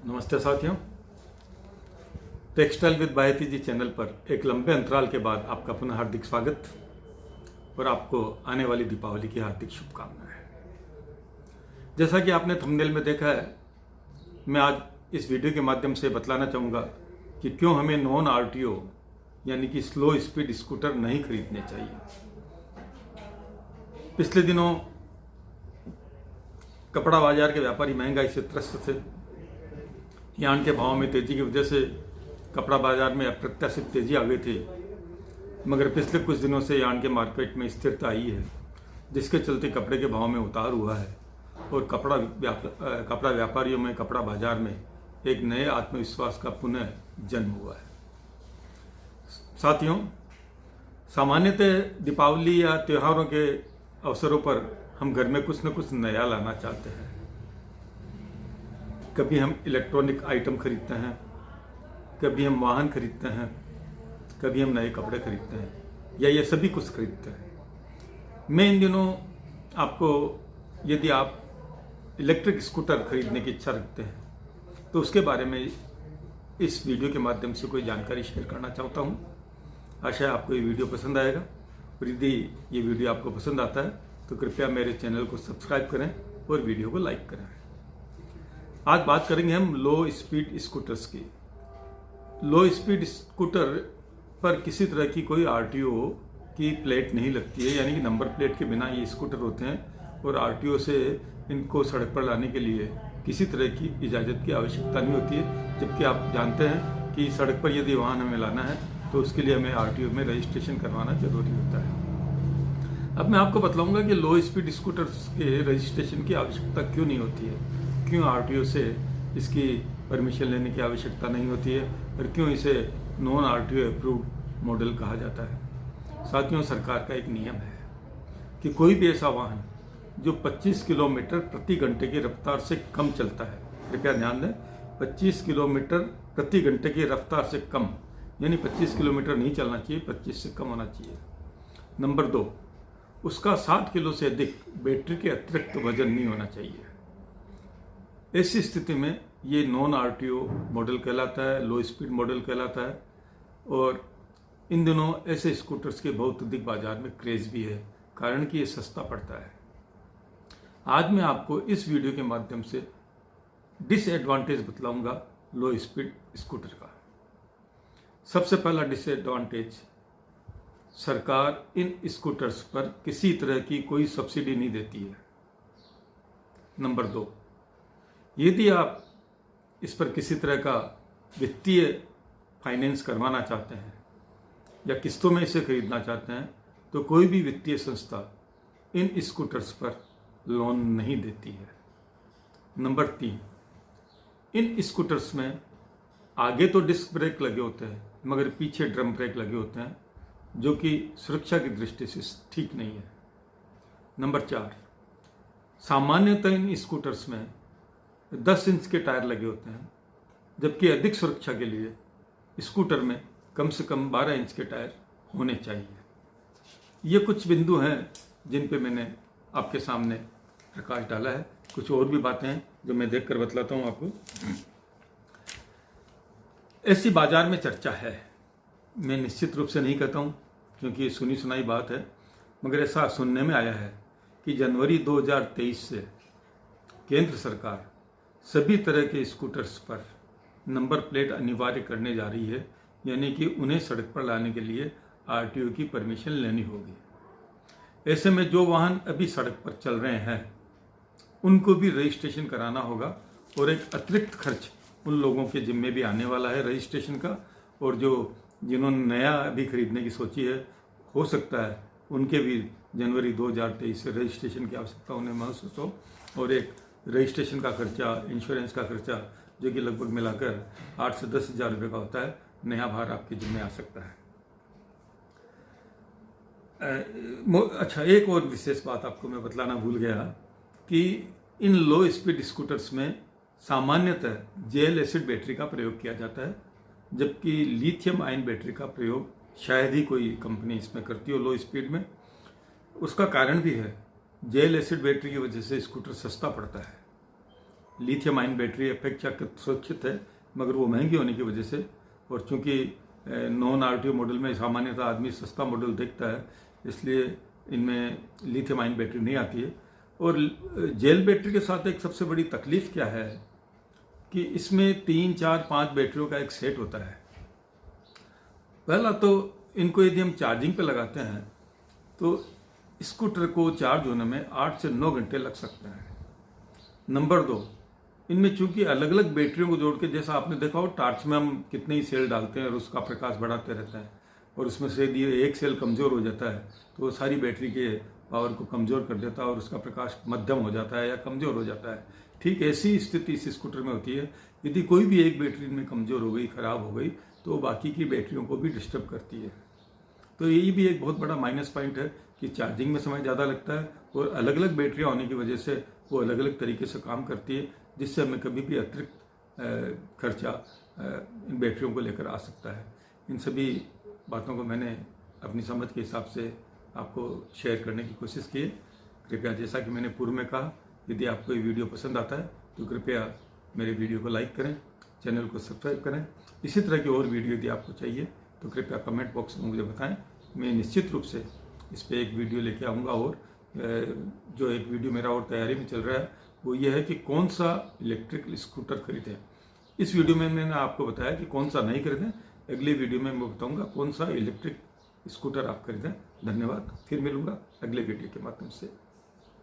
नमस्ते साथियों, textile with भायती ji channel पर एक लंबे अंतराल के बाद आपका पुनः हार्दिक स्वागत और आपको आने वाली दीपावली की हार्दिक शुभकामनाएं। जैसा कि आपने थंबनेल में देखा है, मैं आज इस वीडियो के माध्यम से बतलाना चाहूँगा कि क्यों हमें नॉन आरटीओ यानी कि स्लो स्पीड स्कूटर नहीं खरीदने चाहिए। पिछले दिनों कपड़ा बाजार के व्यापारी महंगाई से त्रस्त थे। यार्न के भाव में तेजी की वजह से कपड़ा बाजार में अप्रत्याशित तेजी आ गई थी, मगर पिछले कुछ दिनों से यार्न के मार्केट में स्थिरता आई है, जिसके चलते कपड़े के भाव में उतार हुआ है और कपड़ा व्यापारियों में, कपड़ा बाजार में एक नए आत्मविश्वास का पुनः जन्म हुआ है। साथियों, सामान्यतः दीपावली या त्योहारों के अवसरों पर हम घर में कुछ न कुछ नया लाना चाहते हैं। कभी हम इलेक्ट्रॉनिक आइटम खरीदते हैं, कभी हम वाहन खरीदते हैं, कभी हम नए कपड़े खरीदते हैं या ये सभी कुछ खरीदते हैं। मैं इन दिनों आपको, यदि आप इलेक्ट्रिक स्कूटर खरीदने की इच्छा रखते हैं तो उसके बारे में इस वीडियो के माध्यम से कोई जानकारी शेयर करना चाहता हूँ। आशा है आपको ये वीडियो पसंद आएगा और यदि ये वीडियो आपको पसंद आता है तो कृपया मेरे चैनल को सब्सक्राइब करें और वीडियो को लाइक करें। आज बात करेंगे हम लो स्पीड स्कूटर्स की। लो स्पीड स्कूटर पर किसी तरह की कोई आरटीओ की प्लेट नहीं लगती है, यानी कि नंबर प्लेट के बिना ये स्कूटर होते हैं और आरटीओ से इनको सड़क पर लाने के लिए किसी तरह की इजाज़त की आवश्यकता नहीं होती है। जबकि आप जानते हैं कि सड़क पर यदि वाहन हमें लाना है तो उसके लिए हमें आरटीओ में रजिस्ट्रेशन करवाना जरूरी होता है। अब मैं आपको बतलाऊंगा कि लो स्पीड स्कूटर्स के रजिस्ट्रेशन की आवश्यकता क्यों नहीं होती है, क्यों आरटीओ से इसकी परमिशन लेने की आवश्यकता नहीं होती है और क्यों इसे नॉन आरटीओ अप्रूव्ड मॉडल कहा जाता है। साथियों, सरकार का एक नियम है कि कोई भी ऐसा वाहन जो 25 किलोमीटर प्रति घंटे की रफ्तार से कम चलता है, कृपया ध्यान दें, 25 किलोमीटर प्रति घंटे की रफ्तार से कम, यानी 25 किलोमीटर नहीं चलना चाहिए, 25 से कम होना चाहिए। नंबर 2, उसका 60 किलो से अधिक बैटरी के अतिरिक्त वजन नहीं होना चाहिए। ऐसी स्थिति में ये नॉन आरटीओ मॉडल कहलाता है, लो स्पीड मॉडल कहलाता है और इन दिनों ऐसे स्कूटर्स के बहुत अधिक बाजार में क्रेज भी है, कारण कि ये सस्ता पड़ता है। आज मैं आपको इस वीडियो के माध्यम से डिसएडवांटेज बतलाऊंगा लो स्पीड स्कूटर का। सबसे पहला डिसएडवांटेज, सरकार इन स्कूटर्स पर किसी तरह की कोई सब्सिडी नहीं देती है। नंबर 2, यदि आप इस पर किसी तरह का वित्तीय फाइनेंस करवाना चाहते हैं या किस्तों में इसे खरीदना चाहते हैं तो कोई भी वित्तीय संस्था इन स्कूटर्स पर लोन नहीं देती है। नंबर 3, इन स्कूटर्स में आगे तो डिस्क ब्रेक लगे होते हैं मगर पीछे ड्रम ब्रेक लगे होते हैं, जो कि सुरक्षा की दृष्टि से ठीक नहीं है। नंबर 4, सामान्यतः इन स्कूटर्स में 10 इंच के टायर लगे होते हैं, जबकि अधिक सुरक्षा के लिए स्कूटर में कम से कम 12 इंच के टायर होने चाहिए। ये कुछ बिंदु हैं जिन पे मैंने आपके सामने प्रकाश डाला है। कुछ और भी बातें हैं जो मैं देखकर बतलाता हूँ आपको। ऐसी बाजार में चर्चा है, मैं निश्चित रूप से नहीं कहता हूँ क्योंकि ये सुनी सुनाई बात है, मगर ऐसा सुनने में आया है कि जनवरी 2023 से केंद्र सरकार सभी तरह के स्कूटर्स पर नंबर प्लेट अनिवार्य करने जा रही है, यानी कि उन्हें सड़क पर लाने के लिए आरटीओ की परमिशन लेनी होगी। ऐसे में जो वाहन अभी सड़क पर चल रहे हैं उनको भी रजिस्ट्रेशन कराना होगा और एक अतिरिक्त खर्च उन लोगों के जिम्मे भी आने वाला है रजिस्ट्रेशन का, और जो जिन्होंने नया अभी खरीदने की सोची है, हो सकता है उनके भी जनवरी 2023 से रजिस्ट्रेशन की आवश्यकता उन्हें महसूस हो और एक रजिस्ट्रेशन का खर्चा, इंश्योरेंस का खर्चा, जो कि लगभग मिलाकर 8 से 10 हज़ार रुपये का होता है, नया भार आपके जिम्मे आ सकता है। अच्छा, एक और विशेष बात आपको मैं बतलाना भूल गया कि इन लो स्पीड स्कूटर्स में सामान्यतः जेल एसिड बैटरी का प्रयोग किया जाता है, जबकि लिथियम आयन बैटरी का प्रयोग शायद ही कोई कंपनी इसमें करती हो लो स्पीड में। उसका कारण भी है, जेल एसिड बैटरी की वजह से स्कूटर सस्ता पड़ता है, लिथियम आयन बैटरी अपेक्षाकृत सुरक्षित है, मगर वो महंगी होने की वजह से, और चूंकि नॉन आरटीओ मॉडल में सामान्यतः आदमी सस्ता मॉडल देखता है, इसलिए इनमें लिथियम आयन बैटरी नहीं आती है। और जेल बैटरी के साथ एक सबसे बड़ी तकलीफ क्या है कि इसमें 3, 4, 5 बैटरियों का एक सेट होता है। पहला तो इनको यदि हम चार्जिंग पे लगाते हैं तो स्कूटर को चार्ज होने में 8 से 9 घंटे लग सकते हैं। नंबर 2, इनमें चूंकि अलग अलग बैटरियों को जोड़ के, जैसा आपने देखा हो टार्च में हम कितने ही सेल डालते हैं और उसका प्रकाश बढ़ाते रहते हैं, और उसमें से यदि एक सेल कमज़ोर हो जाता है तो वो सारी बैटरी के पावर को कमज़ोर कर देता है और उसका प्रकाश मध्यम हो जाता है या कमज़ोर हो जाता है। ठीक ऐसी स्थिति इस स्कूटर में होती है। यदि कोई भी एक बैटरी में कमज़ोर हो गई, ख़राब हो गई, तो बाकी की बैटरियों को भी डिस्टर्ब करती है। तो यही भी एक बहुत बड़ा माइनस पॉइंट है कि चार्जिंग में समय ज़्यादा लगता है, और अलग अलग बैटरियाँ होने की वजह से वो अलग अलग तरीके से काम करती है, जिससे हमें कभी भी अतिरिक्त खर्चा इन बैटरियों को लेकर आ सकता है। इन सभी बातों को मैंने अपनी समझ के हिसाब से आपको शेयर करने की कोशिश की है। कृपया, जैसा कि मैंने पूर्व में कहा, यदि आपको ये वीडियो पसंद आता है तो कृपया मेरे वीडियो को लाइक करें, चैनल को सब्सक्राइब करें। इसी तरह की और वीडियो यदि आपको चाहिए तो कृपया कमेंट बॉक्स में मुझे बताएं। मैं निश्चित रूप से इस पर एक वीडियो लेके आऊँगा। और जो एक वीडियो मेरा और तैयारी में चल रहा है वो ये है कि कौन सा इलेक्ट्रिक स्कूटर खरीदें। इस वीडियो में मैंने आपको बताया कि कौन सा नहीं खरीदें, अगली वीडियो में मैं बताऊंगा कौन सा इलेक्ट्रिक स्कूटर आप खरीदें। धन्यवाद, फिर मिलूंगा अगले वीडियो के माध्यम से।